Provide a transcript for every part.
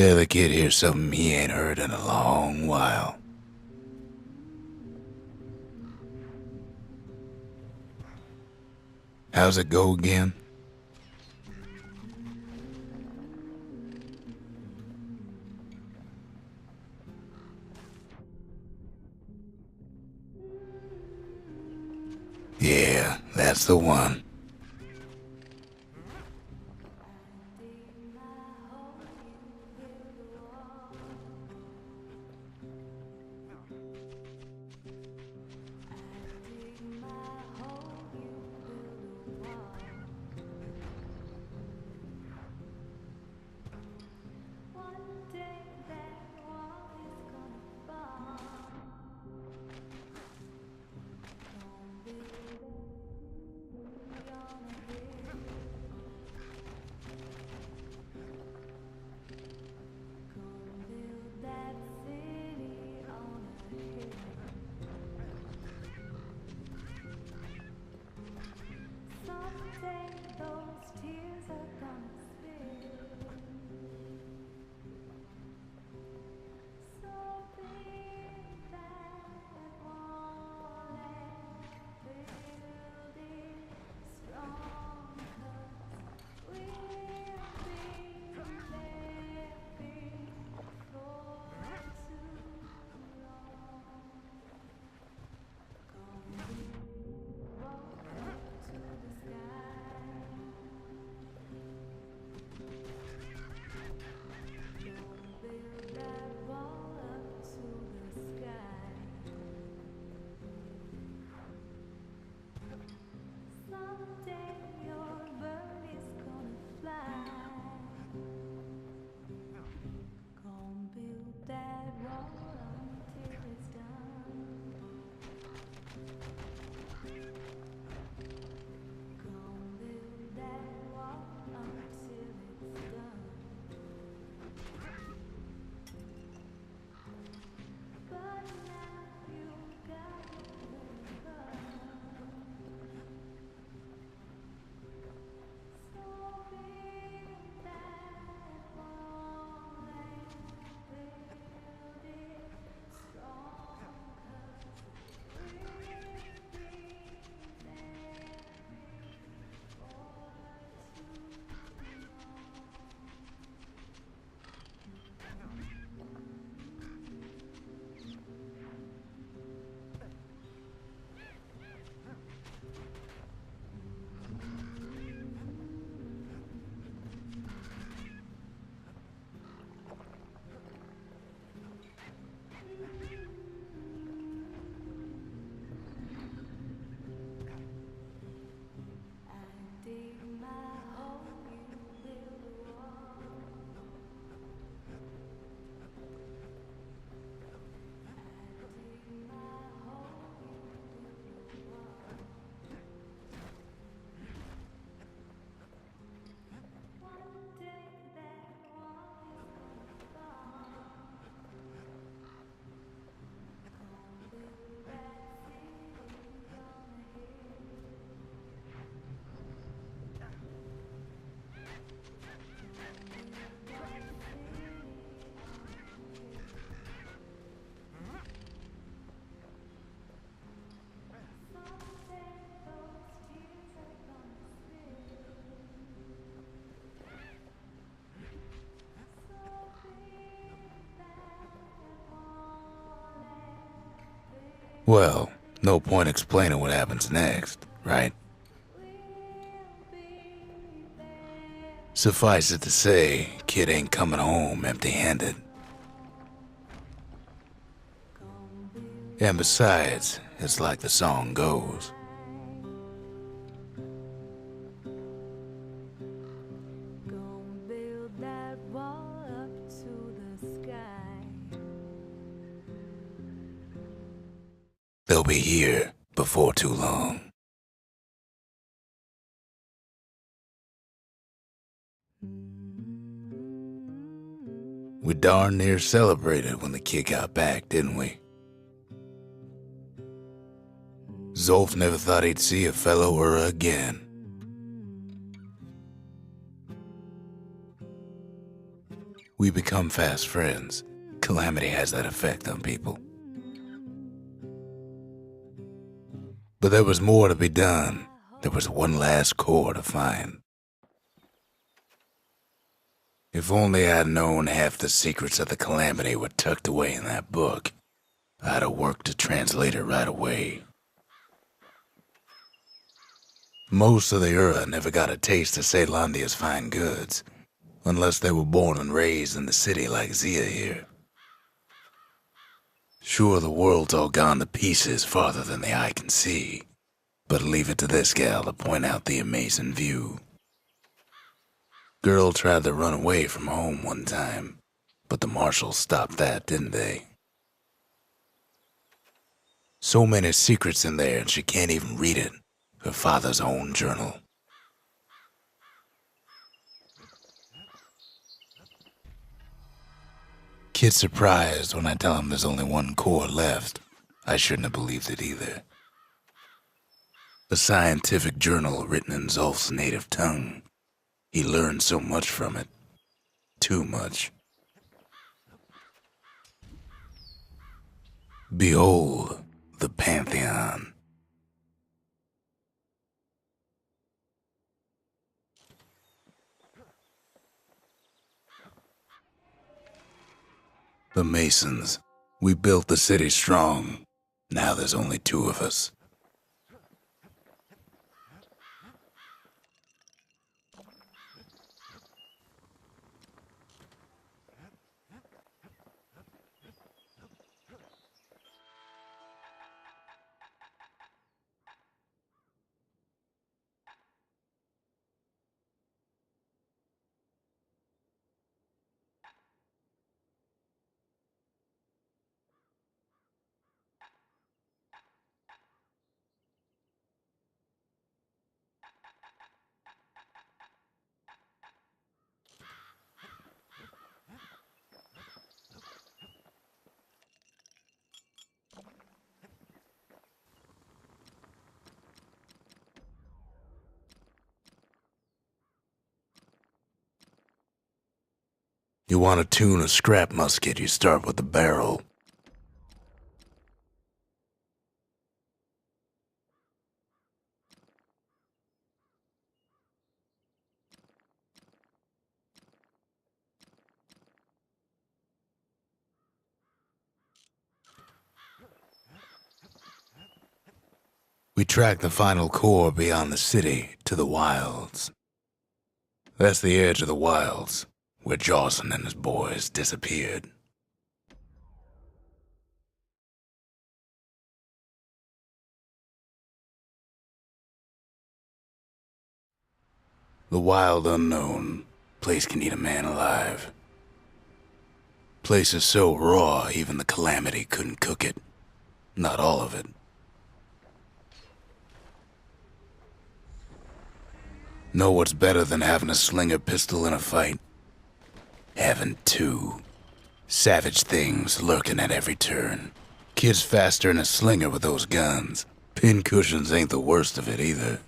Bet the kid hears something he ain't heard in a long while. How's it go again? Yeah, that's the one. Well, no point explaining what happens next, right? Suffice it to say, kid ain't coming home empty-handed. And besides, it's like the song goes. They'll be here before too long. We darn near celebrated when the kid got back, didn't we? Zolf never thought he'd see a fellow her again. We become fast friends. Calamity has that effect on people. But there was more to be done. There was one last core to find. If only I'd known half the secrets of the Calamity were tucked away in that book, I'd have worked to translate it right away. Most of the Ura never got a taste of Caelondia's fine goods, unless they were born and raised in the city like Zia here. Sure, the world's all gone to pieces farther than the eye can see, but leave it to this gal to point out the amazing view. Girl tried to run away from home one time, but the marshals stopped that, didn't they? So many secrets in there and she can't even read it. Her father's own journal. Kid's surprised when I tell him there's only one core left. I shouldn't have believed it either. A scientific journal written in Zolf's native tongue. He learned so much from it. Too much. Behold, the Pantheon. The Masons. We built the city strong. Now there's only two of us. You want to tune a scrap musket, you start with the barrel. We track the final core beyond the city to the wilds. That's the edge of the wilds, where Jawson and his boys disappeared. The wild unknown. Place can eat a man alive. Place is so raw, even the Calamity couldn't cook it. Not all of it. Know what's better than having a slinger pistol in a fight? Having two. Savage things lurking at every turn. Kids faster than a slinger with those guns. Pin cushions ain't the worst of it either.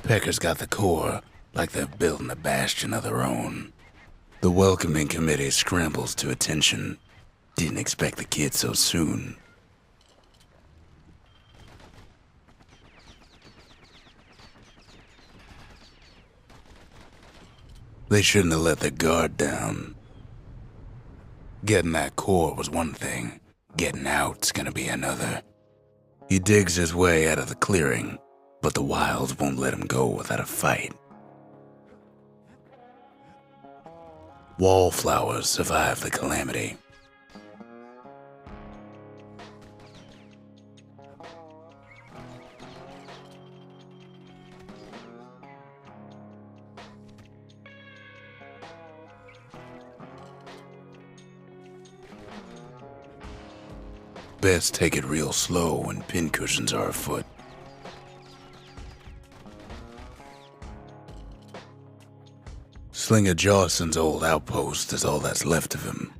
Pecker's got the core, like they're building a Bastion of their own. The welcoming committee scrambles to attention. Didn't expect the kid so soon. They shouldn't have let their guard down. Getting that core was one thing. Getting out's gonna be another. He digs his way out of the clearing, but the wilds won't let him go without a fight. Wallflowers survive the Calamity. Best take it real slow when pincushions are afoot. Slinger Jawson's old outpost is all that's left of him.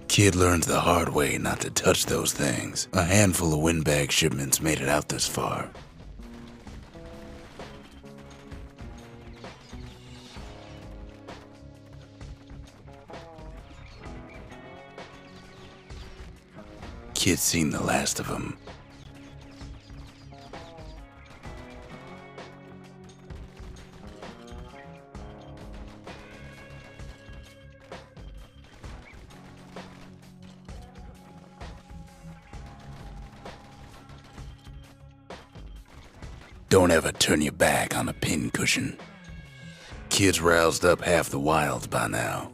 Kid learns the hard way not to touch those things. A handful of windbag shipments made it out this far. Kid's seen the last of them. Don't ever turn your back on a pincushion. Kid's roused up half the wilds by now.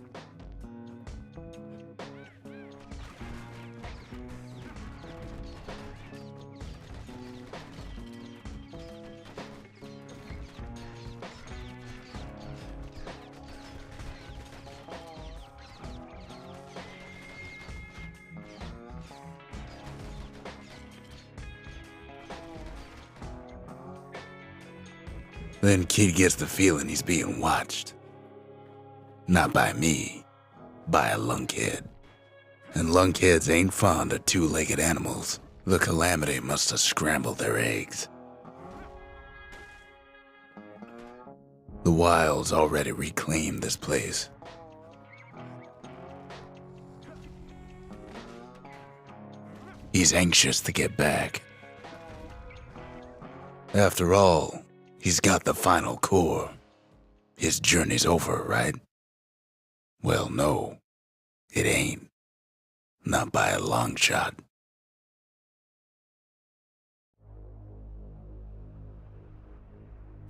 Then Kid gets the feeling he's being watched. Not by me, by a lunkhead. And lunkheads ain't fond of two-legged animals. The Calamity must have scrambled their eggs. The Wild's already reclaimed this place. He's anxious to get back. After all, he's got the final core. His journey's over, right? Well, no, it ain't. Not by a long shot.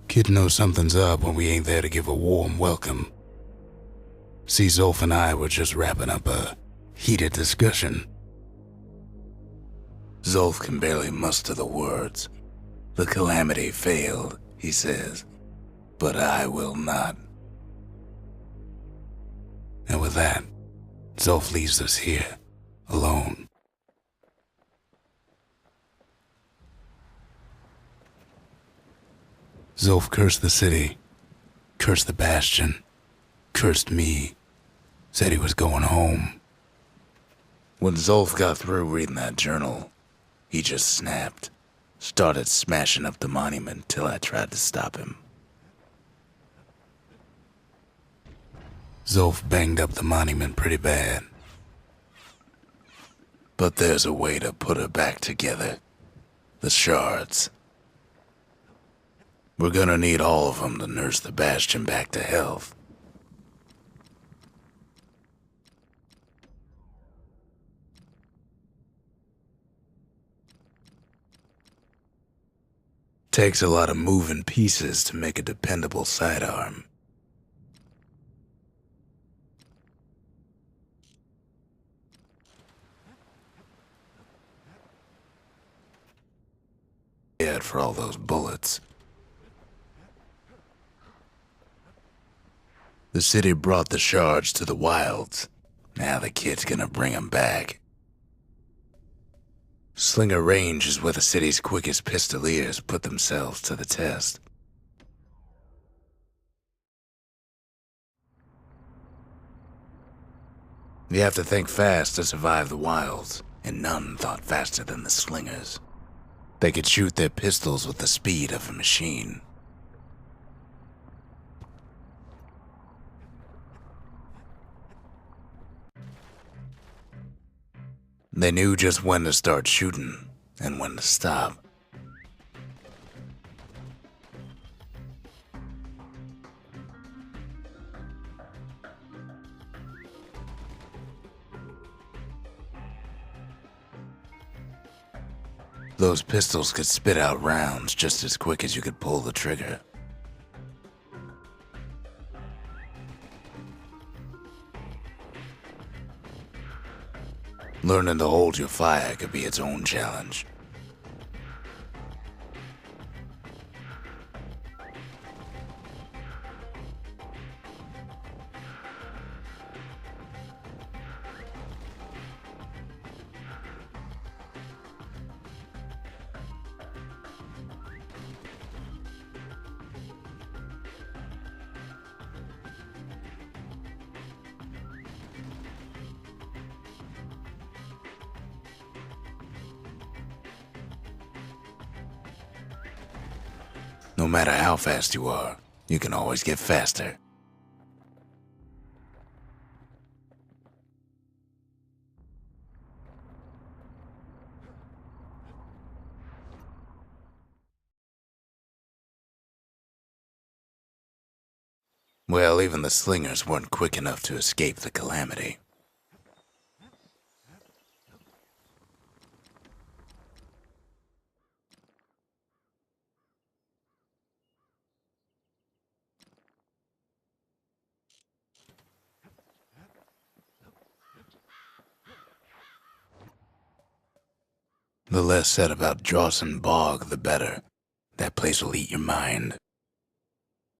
Kid knows something's up when we ain't there to give a warm welcome. See, Zolf and I were just wrapping up a heated discussion. Zolf can barely muster the words. The Calamity failed, he says, but I will not. And with that, Zolf leaves us here, alone. Zolf cursed the city, cursed the Bastion, cursed me, said he was going home. When Zolf got through reading that journal, he just snapped, started smashing up the monument till I tried to stop him. Zolf banged up the monument pretty bad. But there's a way to put her back together. The shards. We're gonna need all of them to nurse the Bastion back to health. Takes a lot of moving pieces to make a dependable sidearm. Yeah, for all those bullets. The city brought the shards to the wilds. Now the kid's gonna bring them back. Slinger Range is where the city's quickest pistoliers put themselves to the test. You have to think fast to survive the wilds, and none thought faster than the Slingers. They could shoot their pistols with the speed of a machine. They knew just when to start shooting and when to stop. Those pistols could spit out rounds just as quick as you could pull the trigger. Learning to hold your fire could be its own challenge. No matter how fast you are, you can always get faster. Well, even the slingers weren't quick enough to escape the calamity. The less said about Drawson Bog, the better. That place will eat your mind.